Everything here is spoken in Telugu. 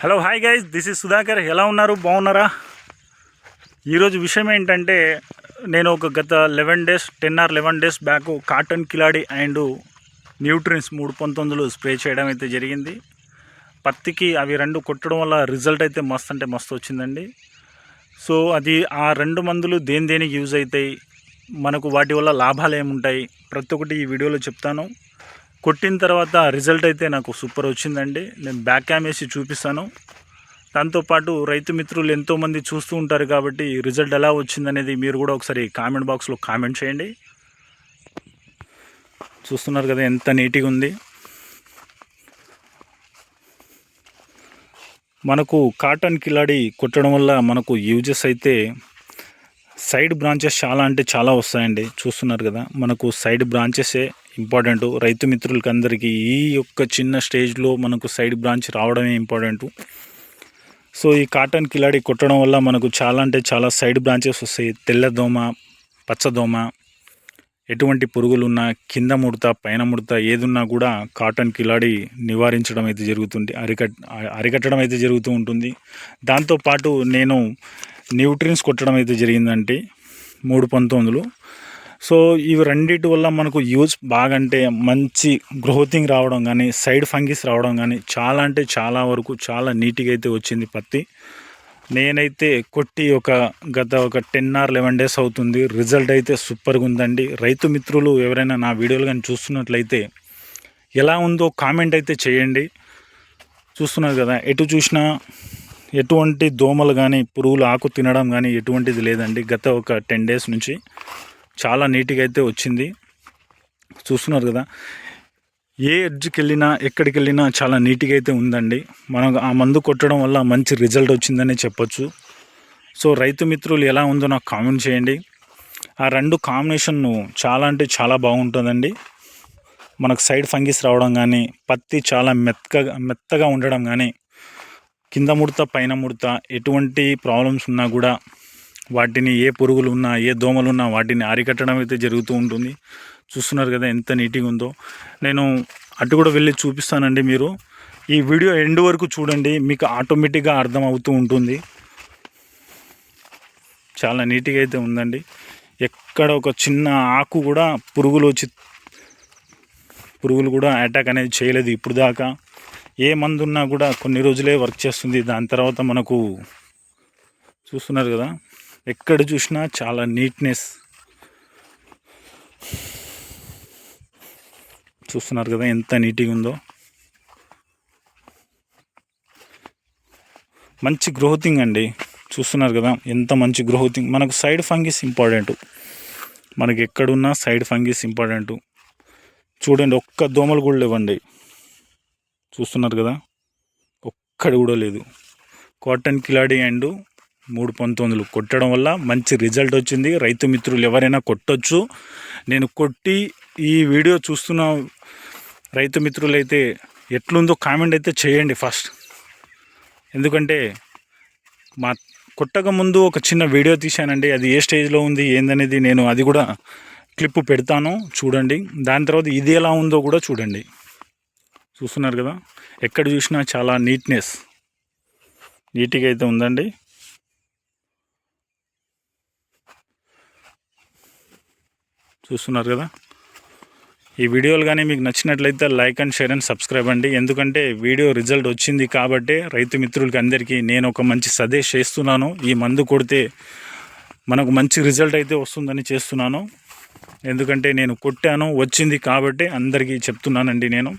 Hello hi guys, this is Sudhakar. ఎలా ఉన్నారు? బాగున్నారా? ఈరోజు విషయం ఏంటంటే, నేను ఒక గత 10 or 11 డేస్ బ్యాక్ కాటన్ కిలాడి అండ్ న్యూట్రిన్స్ 319 స్ప్రే చేయడం అయితే జరిగింది. పత్తికి అవి రెండు కొట్టడం వల్ల రిజల్ట్ అయితే మస్తు అంటే మస్తు వచ్చిందండి. సో అది ఆ రెండు మందులు దేనికి యూజ్ అవుతాయి, మనకు వాటి వల్ల లాభాలు ఏముంటాయి, ప్రతి ఒక్కటి ఈ వీడియోలో చెప్తాను. కొట్టిన తర్వాత రిజల్ట్ అయితే నాకు సూపర్ వచ్చిందండి. నేను బ్యాక్ క్యామ్ వేసి చూపిస్తాను. దాంతోపాటు రైతు మిత్రులు ఎంతోమంది చూస్తూ ఉంటారు కాబట్టి రిజల్ట్ ఎలా వచ్చిందనేది మీరు కూడా ఒకసారి కామెంట్ బాక్స్లో కామెంట్ చేయండి. చూస్తున్నారు కదా ఎంత నీట్గా ఉంది. మనకు కాటన్ కిలాడి కొట్టడం వల్ల మనకు యూజెస్ అయితే సైడ్ బ్రాంచెస్ చాలా అంటే చాలా వస్తాయండి. చూస్తున్నారు కదా, మనకు సైడ్ బ్రాంచెసే ఇంపార్టెంట్. రైతు మిత్రులకి అందరికీ ఈ యొక్క చిన్న స్టేజ్లో మనకు సైడ్ బ్రాంచ్ రావడమే ఇంపార్టెంట్. సో ఈ కాటన్ కిలాడి కొట్టడం వల్ల మనకు చాలా అంటే చాలా సైడ్ బ్రాంచెస్ వస్తాయి. తెల్లదోమ, పచ్చదోమ, ఎటువంటి పురుగులున్నా, కింద ముడత పైన ముడత ఏదున్నా కూడా కాటన్ కిలాడి నివారించడం అయితే జరుగుతుంది, అరికట్టడం అయితే జరుగుతూ ఉంటుంది. దాంతోపాటు నేను న్యూట్రిన్స్ కొట్టడం అయితే జరిగిందంటే 319. సో ఇవి రెండింటి వల్ల మనకు యూజ్ బాగంటే మంచి గ్రోతింగ్ రావడం కానీ, సైడ్ ఫంగిస్ రావడం కానీ చాలా అంటే చాలా వరకు చాలా నీట్గా అయితే వచ్చింది పత్తి. నేనైతే కొట్టి గత 10 or 11 డేస్ అవుతుంది. రిజల్ట్ అయితే సూపర్గా ఉందండి. రైతు మిత్రులు ఎవరైనా నా వీడియోలు కానీ చూస్తున్నట్లయితే ఎలా ఉందో కామెంట్ అయితే చేయండి. చూస్తున్నారు కదా, ఎటు చూసినా ఎటువంటి దోమలు కానీ, పురుగులు ఆకు తినడం కానీ ఎటువంటిది లేదండి. గత 10 డేస్ నుంచి చాలా నీట్గా అయితే వచ్చింది. చూస్తున్నారు కదా, ఏ ఎడ్జ్కి వెళ్ళినా ఎక్కడికి వెళ్ళినా చాలా నీట్గా అయితే ఉందండి. మనం ఆ మందు కొట్టడం వల్ల మంచి రిజల్ట్ వచ్చిందని చెప్పొచ్చు. సో రైతు మిత్రులు ఎలా ఉందో నాకు కామెంట్ చేయండి. ఆ రెండు కాంబినేషన్ చాలా అంటే చాలా బాగుంటుందండి. మనకు సైడ్ ఫంగిస్ రావడం కానీ, పత్తి చాలా మెత్తగా ఉండడం కానీ, కింద ముడత పైన ముడత ఎటువంటి ప్రాబ్లమ్స్ ఉన్నా కూడా వాటిని, ఏ పురుగులు ఉన్నా ఏ దోమలు ఉన్నా వాటిని అరికట్టడం అయితే జరుగుతూ ఉంటుంది. చూస్తున్నారు కదా ఎంత నీట్గా ఉందో. నేను అటు కూడా వెళ్ళి చూపిస్తానండి. మీరు ఈ వీడియో ఎండ్ వరకు చూడండి, మీకు ఆటోమేటిక్గా అర్థం అవుతూ ఉంటుంది. చాలా నీట్గా అయితే ఉందండి. ఎక్కడ ఒక చిన్న ఆకు కూడా పురుగులు కూడా అటాక్ అనేది చేయలేదు ఇప్పుడు దాకా. ఏ మందు ఉన్నా కూడా కొన్ని రోజులే వర్క్ చేస్తుంది. దాని తర్వాత మనకు చూస్తున్నారు కదా, ఎక్కడ చూసినా చాలా నీట్నెస్. చూస్తున్నారు కదా ఎంత నీట్గా ఉందో. మంచి గ్రోతింగ్ అండి. చూస్తున్నారు కదా ఎంత మంచి గ్రోతింగ్. మనకు సైడ్ ఫంగిస్ ఇంపార్టెంట్. మనకి ఎక్కడున్నా సైడ్ ఫంగిస్ ఇంపార్టెంట్. చూడండి, ఒక్క దోమలు కూడా లేవండి. చూస్తున్నారు కదా, ఒక్కడి కూడా లేదు. కాటన్ కిలాడి అండ్ 319 కొట్టడం వల్ల మంచి రిజల్ట్ వచ్చింది. రైతు మిత్రులు ఎవరైనా కొట్టొచ్చు. నేను కొట్టి ఈ వీడియో చూస్తున్న రైతు మిత్రులు అయితే ఎట్లుందో కామెంట్ అయితే చేయండి ఫస్ట్. ఎందుకంటే మా కొట్టక ముందు ఒక చిన్న వీడియో తీశానండి. అది ఏ స్టేజ్లో ఉంది ఏందనేది నేను అది కూడా క్లిప్ పెడతాను, చూడండి. దాని తర్వాత ఇది ఎలా ఉందో కూడా చూడండి. చూస్తున్నారు కదా, ఎక్కడ చూసినా చాలా నీట్గా అయితే ఉందండి. చూస్తున్నారు కదా, ఈ వీడియోలు కానీ మీకు నచ్చినట్లయితే like and share and subscribe అండి. ఎందుకంటే వీడియో రిజల్ట్ వచ్చింది కాబట్టి రైతు మిత్రులకి అందరికీ నేను ఒక మంచి సజెస్ట్ చేస్తున్నాను. ఈ మందు కొడితే మనకు మంచి రిజల్ట్ అయితే వస్తుందని చేస్తున్నాను. ఎందుకంటే నేను కొట్టాను, వచ్చింది కాబట్టి అందరికీ చెప్తున్నానండి నేను.